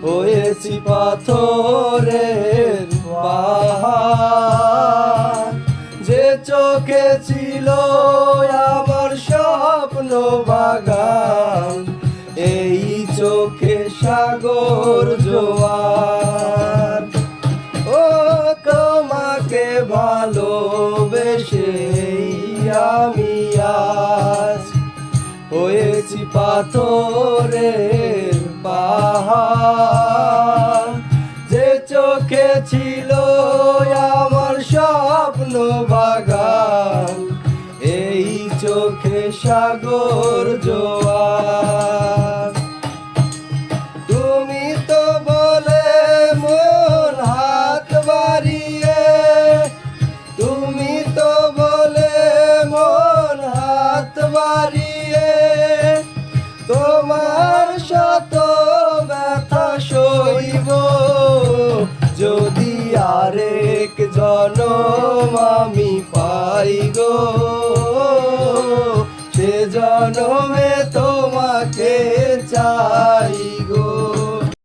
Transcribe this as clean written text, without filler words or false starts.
হয়েছি পাথরের পাহাড়। যে চোখে ছিল আমার স্বপ্ন বাগান, এই চোখে সাগর জোয়ার। ও তোমাকে ভালোবেসে আমি আজ হয়েছি পাথরের পাহাড়। যে চোখে ছিল আমার স্বপ্ন বাগান, এই চোখে সাগর জোয়ার। তুমি তো বলে মন হাত বাড়িয়ে, তুমি তো বলে মন হাত বাড়িয়ে, তোমার শত ব্যথা সইব যদি আরেক জনম আমি পাই গো। সে জনমে তোমাকে চাই।